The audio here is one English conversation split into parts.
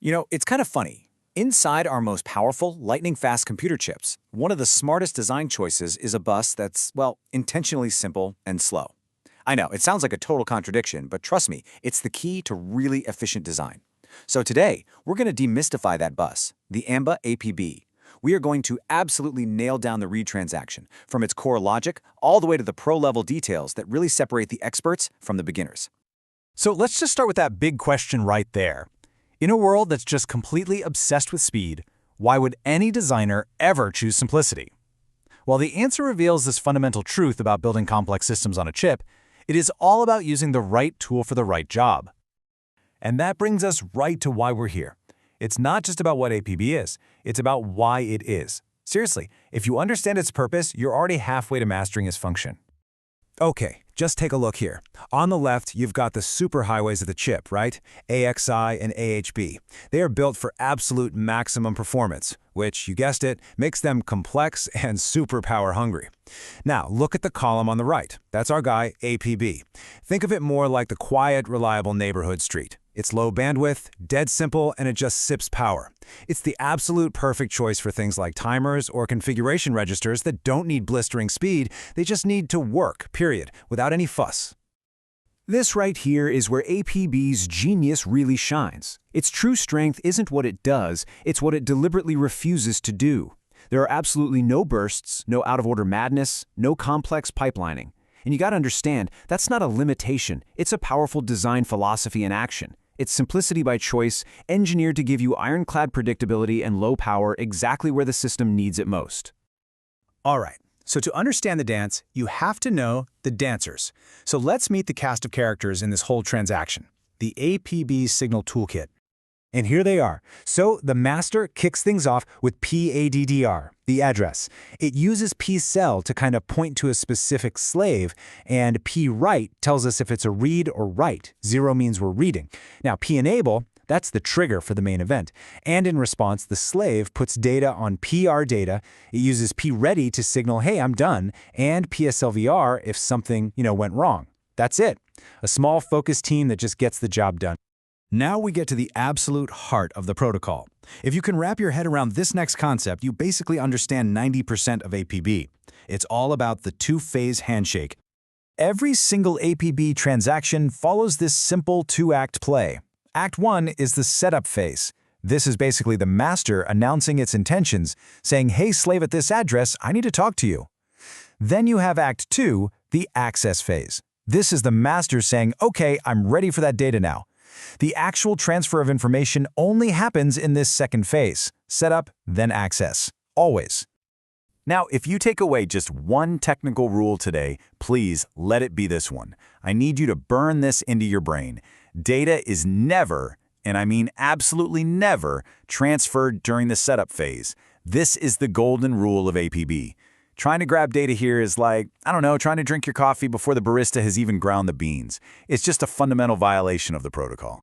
It's kind of funny. Inside our most powerful, lightning-fast computer chips, one of the smartest design choices is a bus that's, well, intentionally simple and slow. I know, it sounds like a total contradiction, but trust me, it's the key to really efficient design. So today, we're going to demystify that bus, the AMBA APB. We are going to absolutely nail down the read transaction, from its core logic all the way to the pro-level details that really separate the experts from the beginners. So let's just start with that big question right there. In a world that's just completely obsessed with speed, why would any designer ever choose simplicity? Well, the answer reveals this fundamental truth about building complex systems on a chip. It is all about using the right tool for the right job. And that brings us right to why we're here. It's not just about what APB is, it's about why it is. Seriously, if you understand its purpose, you're already halfway to mastering its function. Okay, just take a look here. On the left, you've got the superhighways of the chip, right? AXI and AHB. They are built for absolute maximum performance, which, you guessed it, makes them complex and super power hungry. Now, look at the column on the right. That's our guy, APB. Think of it more like the quiet, reliable neighborhood street. It's low bandwidth, dead simple, and it just sips power. It's the absolute perfect choice for things like timers or configuration registers that don't need blistering speed, they just need to work, period, without any fuss. This right here is where APB's genius really shines. Its true strength isn't what it does, it's what it deliberately refuses to do. There are absolutely no bursts, no out-of-order madness, no complex pipelining. And you gotta understand, that's not a limitation, it's a powerful design philosophy in action. It's simplicity by choice, engineered to give you ironclad predictability and low power exactly where the system needs it most. All right, so to understand the dance, you have to know the dancers. So let's meet the cast of characters in this whole transaction, the APB Signal Toolkit. And here they are. So the master kicks things off with PADDR, the address. It uses pcell to kind of point to a specific slave, and pwrite tells us if it's a read or write. 0 means we're reading. Now penable, that's the trigger for the main event. And in response, the slave puts data on PR data. It uses pready to signal, hey, I'm done, and PSLVR if something, went wrong. That's it. A small focused team that just gets the job done. Now we get to the absolute heart of the protocol. If you can wrap your head around this next concept, you basically understand 90% of APB. It's all about the two-phase handshake. Every single APB transaction follows this simple two-act play. Act 1 is the setup phase. This is basically the master announcing its intentions, saying, hey, slave at this address, I need to talk to you. Then you have Act 2, the access phase. This is the master saying, okay, I'm ready for that data now. The actual transfer of information only happens in this second phase, setup, then access, always. Now, if you take away just one technical rule today, please let it be this one. I need you to burn this into your brain. Data is never, and I mean absolutely never, transferred during the setup phase. This is the golden rule of APB. Trying to grab data here is like, trying to drink your coffee before the barista has even ground the beans. It's just a fundamental violation of the protocol.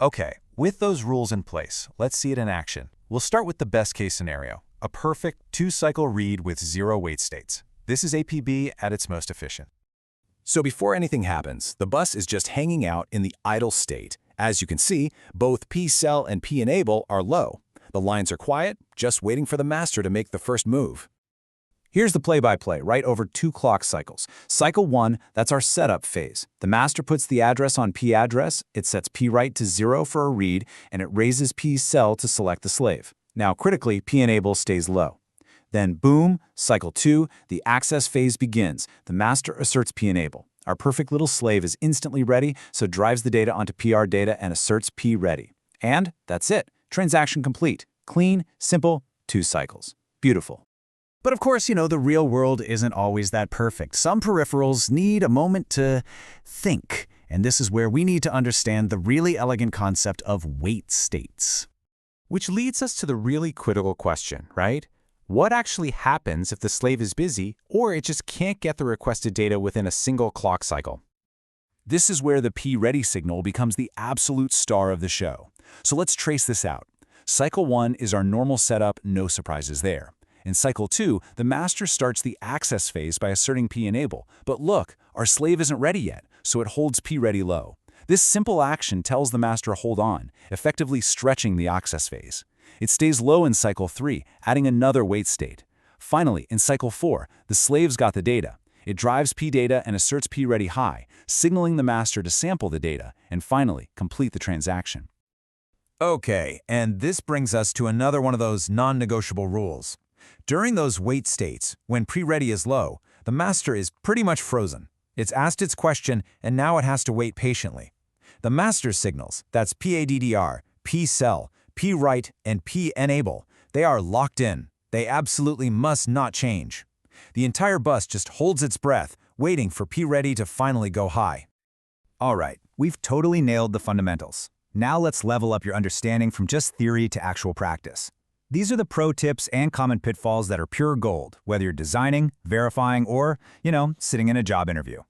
Okay, with those rules in place, let's see it in action. We'll start with the best case scenario, a perfect two-cycle read with 0 wait states. This is APB at its most efficient. So before anything happens, the bus is just hanging out in the idle state. As you can see, both pcell and penable are low. The lines are quiet, just waiting for the master to make the first move. Here's the play-by-play right over 2 clock cycles. Cycle 1, that's our setup phase. The master puts the address on p-address, it sets pwrite to 0 for a read, and it raises pcell to select the slave. Now, critically, penable stays low. Then, boom, cycle 2, the access phase begins. The master asserts penable. Our perfect little slave is instantly ready, so drives the data onto PR data and asserts pready. And that's it. Transaction complete. Clean, simple, 2 cycles. Beautiful. But of course, the real world isn't always that perfect. Some peripherals need a moment to think. And this is where we need to understand the really elegant concept of wait states. Which leads us to the really critical question, right? What actually happens if the slave is busy or it just can't get the requested data within a single clock cycle? This is where the pready signal becomes the absolute star of the show. So let's trace this out. Cycle 1 is our normal setup, no surprises there. In cycle 2, the master starts the access phase by asserting penable. But look, our slave isn't ready yet, so it holds pready low. This simple action tells the master to hold on, effectively stretching the access phase. It stays low in cycle 3, adding another wait state. Finally, in cycle 4, the slave's got the data. It drives P data and asserts P ready high, signaling the master to sample the data and finally complete the transaction. Okay, and this brings us to another one of those non-negotiable rules. During those wait states, when pre-ready is low, the master is pretty much frozen. It's asked its question, and now it has to wait patiently. The master signals, that's PADDR, P-cell, P-write, and P-enable, they are locked in. They absolutely must not change. The entire bus just holds its breath, waiting for P-ready to finally go high. All right, we've totally nailed the fundamentals. Now let's level up your understanding from just theory to actual practice. These are the pro tips and common pitfalls that are pure gold, whether you're designing, verifying, or, sitting in a job interview.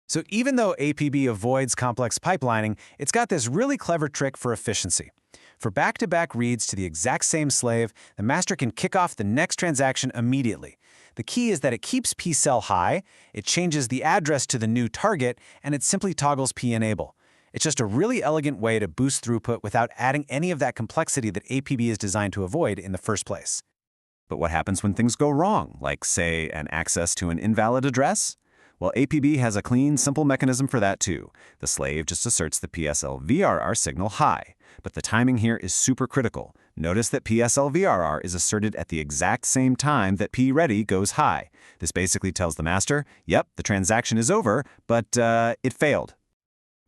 So even though APB avoids complex pipelining, it's got this really clever trick for efficiency. For back-to-back reads to the exact same slave, the master can kick off the next transaction immediately. The key is that it keeps P-cell high, it changes the address to the new target, and it simply toggles P-enable. It's just a really elegant way to boost throughput without adding any of that complexity that APB is designed to avoid in the first place. But what happens when things go wrong, like, say, an access to an invalid address? Well, APB has a clean, simple mechanism for that too. The slave just asserts the PSL-VRR signal high. But the timing here is super critical. Notice that PSL-VRR is asserted at the exact same time that P-ready goes high. This basically tells the master, yep, the transaction is over, but it failed.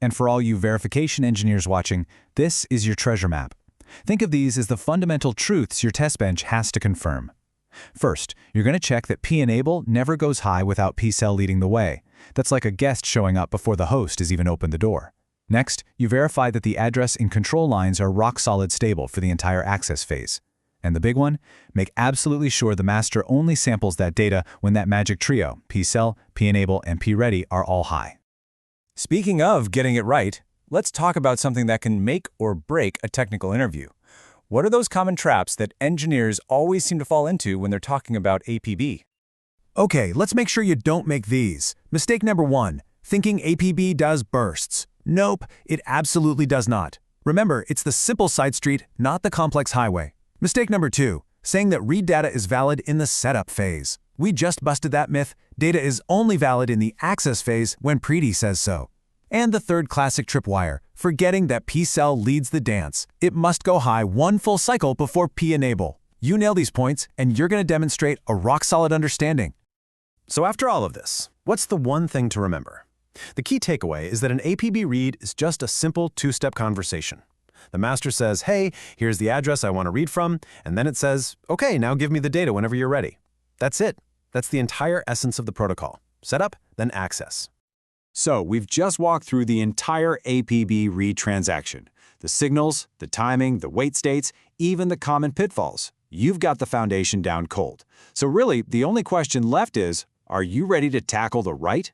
And for all you verification engineers watching, this is your treasure map. Think of these as the fundamental truths your test bench has to confirm. First, you're going to check that P-enable never goes high without P-cell leading the way. That's like a guest showing up before the host has even opened the door. Next, you verify that the address and control lines are rock-solid stable for the entire access phase. And the big one? Make absolutely sure the master only samples that data when that magic trio, P-cell, P-enable, and P-ready are all high. Speaking of getting it right, let's talk about something that can make or break a technical interview. What are those common traps that engineers always seem to fall into when they're talking about APB? Okay, let's make sure you don't make these. Mistake number 1, thinking APB does bursts. Nope, it absolutely does not. Remember, it's the simple side street, not the complex highway. Mistake number 2, saying that read data is valid in the setup phase. We just busted that myth. Data is only valid in the access phase when Preety says so. And the third classic tripwire, forgetting that P-cell leads the dance. It must go high one full cycle before P-enable. You nail these points, and you're going to demonstrate a rock-solid understanding. So after all of this, what's the one thing to remember? The key takeaway is that an APB read is just a simple two-step conversation. The master says, hey, here's the address I want to read from, and then it says, okay, now give me the data whenever you're ready. That's it. That's the entire essence of the protocol. Setup, then access. So we've just walked through the entire APB read transaction. The signals, the timing, the wait states, even the common pitfalls. You've got the foundation down cold. So really, the only question left is, are you ready to tackle the write,